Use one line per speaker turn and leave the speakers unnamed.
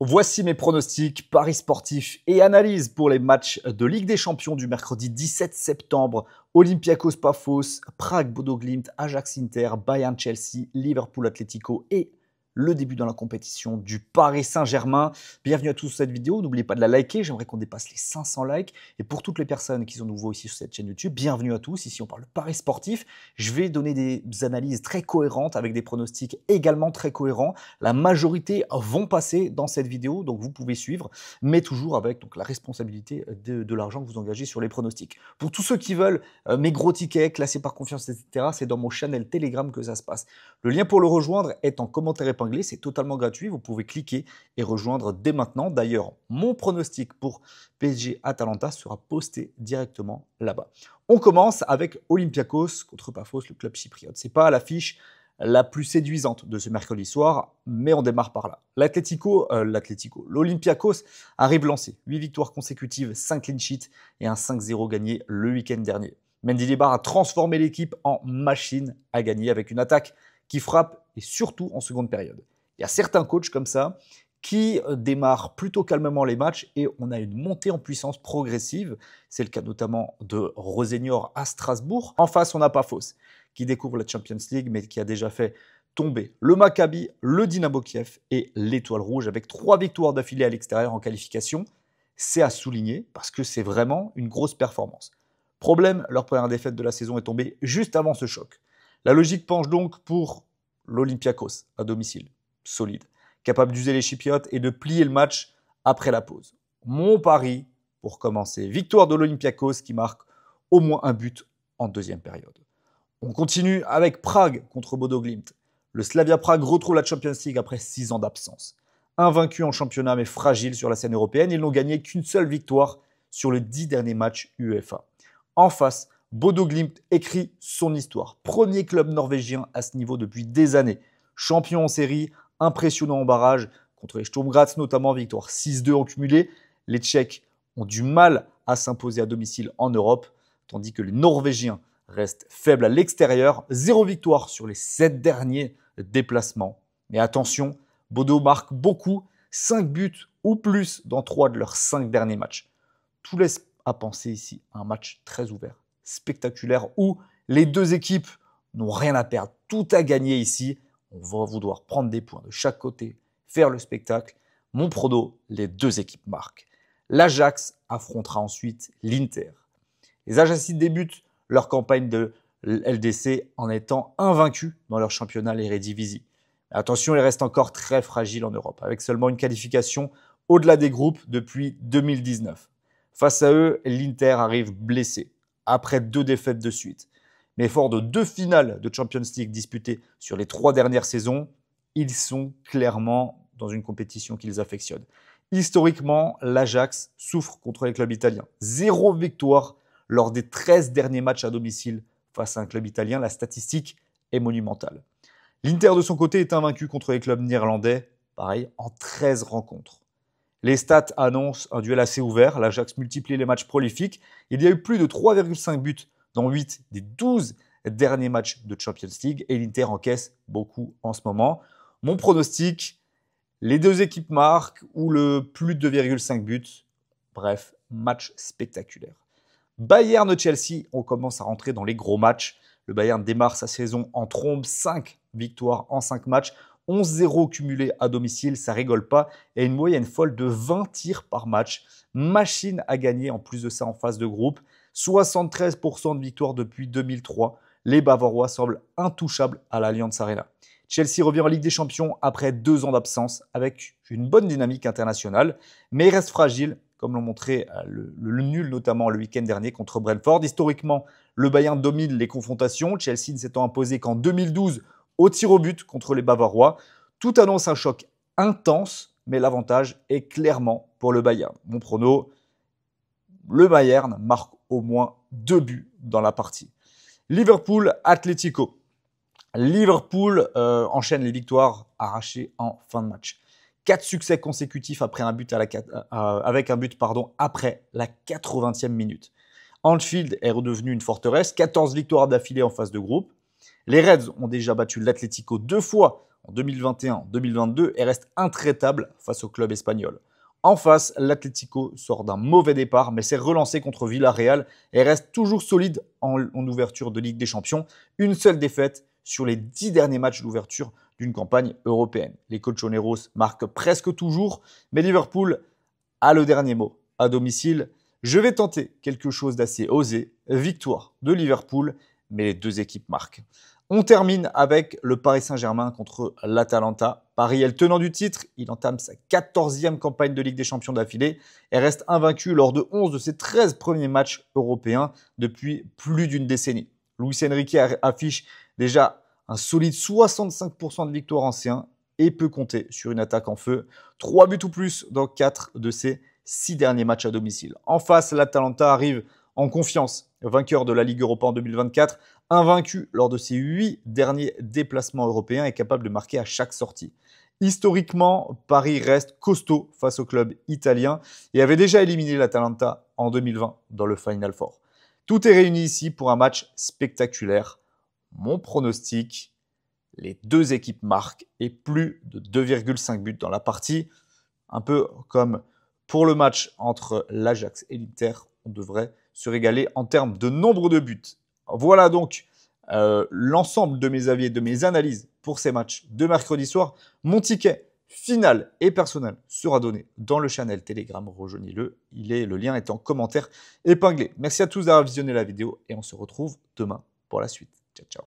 Voici mes pronostics, paris sportifs et analyses pour les matchs de Ligue des Champions du mercredi 17 septembre. Olympiakos Paphos, Prague Bodo Glimt, Ajax Inter, Bayern Chelsea, Liverpool Atlético et le début dans la compétition du Paris Saint-Germain. Bienvenue à tous sur cette vidéo, n'oubliez pas de la liker, j'aimerais qu'on dépasse les 500 likes. Et pour toutes les personnes qui sont nouveaux ici sur cette chaîne YouTube, bienvenue à tous. Ici on parle de paris sportif, je vais donner des analyses très cohérentes avec des pronostics également très cohérents. La majorité vont passer dans cette vidéo, donc vous pouvez suivre, mais toujours avec la responsabilité de l'argent que vous engagez sur les pronostics. Pour tous ceux qui veulent mes gros tickets classés par confiance, etc., c'est dans mon channel Telegram que ça se passe. Le lien pour le rejoindre est en commentaire épinglé. C'est totalement gratuit, vous pouvez cliquer et rejoindre dès maintenant. D'ailleurs, mon pronostic pour PSG Atalanta sera posté directement là-bas. On commence avec Olympiakos contre Paphos, le club chypriote. C'est pas l'affiche la plus séduisante de ce mercredi soir, mais on démarre par là. L'Olympiakos arrive lancé. 8 victoires consécutives, 5 clean sheets et un 5-0 gagné le week-end dernier. Mendilibar a transformé l'équipe en machine à gagner avec une attaque qui frappe et surtout en seconde période. Il y a certains coachs comme ça qui démarrent plutôt calmement les matchs et on a une montée en puissance progressive. C'est le cas notamment de Rosegnor à Strasbourg. En face, on a Paphos qui découvre la Champions League mais qui a déjà fait tomber le Maccabi, le Dynamo Kiev et l'Étoile Rouge avec 3 victoires d'affilée à l'extérieur en qualification. C'est à souligner parce que c'est vraiment une grosse performance. Problème, leur première défaite de la saison est tombée juste avant ce choc. La logique penche donc pour l'Olympiakos à domicile, solide, capable d'user les Chypriotes et de plier le match après la pause. Mon pari, pour commencer, victoire de l'Olympiakos qui marque au moins un but en deuxième période. On continue avec Prague contre Bodo Glimt. Le Slavia Prague retrouve la Champions League après 6 ans d'absence. Invaincu en championnat mais fragile sur la scène européenne, ils n'ont gagné qu'une seule victoire sur les 10 derniers matchs UEFA. En face, Bodo Glimt écrit son histoire. Premier club norvégien à ce niveau depuis des années. Champion en série, impressionnant en barrage, contre les Sturm Graz notamment, victoire 6-2 en cumulé. Les Tchèques ont du mal à s'imposer à domicile en Europe, tandis que les Norvégiens restent faibles à l'extérieur. 0 victoire sur les 7 derniers déplacements. Mais attention, Bodo marque beaucoup, 5 buts ou plus dans 3 de leurs 5 derniers matchs. Tout laisse à penser ici un match très ouvert, spectaculaire, où les deux équipes n'ont rien à perdre, tout à gagner ici. On va vouloir prendre des points de chaque côté, faire le spectacle. Mon prono, les deux équipes marquent. L'Ajax affrontera ensuite l'Inter. Les Ajaxides débutent leur campagne de LDC en étant invaincus dans leur championnat, l'Eredivisie. Attention, ils restent encore très fragiles en Europe, avec seulement une qualification au-delà des groupes depuis 2019. Face à eux, l'Inter arrive blessé, après 2 défaites de suite. Mais fort de 2 finales de Champions League disputées sur les 3 dernières saisons, ils sont clairement dans une compétition qu'ils affectionnent. Historiquement, l'Ajax souffre contre les clubs italiens. 0 victoire lors des 13 derniers matchs à domicile face à un club italien. La statistique est monumentale. L'Inter de son côté est invaincu contre les clubs néerlandais, pareil, en 13 rencontres. Les stats annoncent un duel assez ouvert. L'Ajax multiplie les matchs prolifiques. Il y a eu plus de 3,5 buts dans 8 des 12 derniers matchs de Champions League et l'Inter encaisse beaucoup en ce moment. Mon pronostic, les deux équipes marquent ou le plus de 2,5 buts. Bref, match spectaculaire. Bayern-Chelsea, on commence à rentrer dans les gros matchs. Le Bayern démarre sa saison en trombe, 5 victoires en 5 matchs. 11-0 cumulé à domicile, ça rigole pas, et une moyenne folle de 20 tirs par match. Machine à gagner en plus de ça en phase de groupe. 73% de victoire depuis 2003. Les Bavarois semblent intouchables à l'Allianz Arena. Chelsea revient en Ligue des Champions après 2 ans d'absence avec une bonne dynamique internationale, mais il reste fragile, comme l'ont montré le nul notamment le week-end dernier contre Brentford. Historiquement, le Bayern domine les confrontations, Chelsea ne s'étant imposé qu'en 2012 au tir au but contre les Bavarois. Tout annonce un choc intense, mais l'avantage est clairement pour le Bayern. Mon prono, le Bayern marque au moins 2 buts dans la partie. Liverpool-Atlético. Liverpool enchaîne les victoires arrachées en fin de match. 4 succès consécutifs après un but avec un but après la 80e minute. Anfield est redevenu une forteresse, 14 victoires d'affilée en phase de groupe. Les Reds ont déjà battu l'Atlético 2 fois en 2021-2022 et reste intraitable face au club espagnol. En face, l'Atlético sort d'un mauvais départ, mais s'est relancé contre Villarreal et reste toujours solide en ouverture de Ligue des Champions. Une seule défaite sur les 10 derniers matchs d'ouverture d'une campagne européenne. Les Colchoneros marquent presque toujours, mais Liverpool a le dernier mot. À domicile, je vais tenter quelque chose d'assez osé. Victoire de Liverpool, mais les deux équipes marquent. On termine avec le Paris Saint-Germain contre l'Atalanta. Paris est le tenant du titre. Il entame sa 14e campagne de Ligue des Champions d'affilée et reste invaincu lors de 11 de ses 13 premiers matchs européens depuis plus d'une décennie. Luis Enrique affiche déjà un solide 65% de victoires en C1 et peut compter sur une attaque en feu. 3 buts ou plus dans 4 de ses 6 derniers matchs à domicile. En face, l'Atalanta arrive en confiance, vainqueur de la Ligue Europa en 2024, invaincu lors de ses 8 derniers déplacements européens et capable de marquer à chaque sortie. Historiquement, Paris reste costaud face au club italien et avait déjà éliminé l'Atalanta en 2020 dans le Final Four. Tout est réuni ici pour un match spectaculaire. Mon pronostic, les deux équipes marquent et plus de 2,5 buts dans la partie. Un peu comme pour le match entre l'Ajax et l'Inter, on devrait se régaler en termes de nombre de buts. Voilà donc l'ensemble de mes avis et de mes analyses pour ces matchs de mercredi soir. Mon ticket final et personnel sera donné dans le channel Telegram. Rejoignez-le, le lien est en commentaire épinglé. Merci à tous d'avoir visionné la vidéo et on se retrouve demain pour la suite. Ciao, ciao.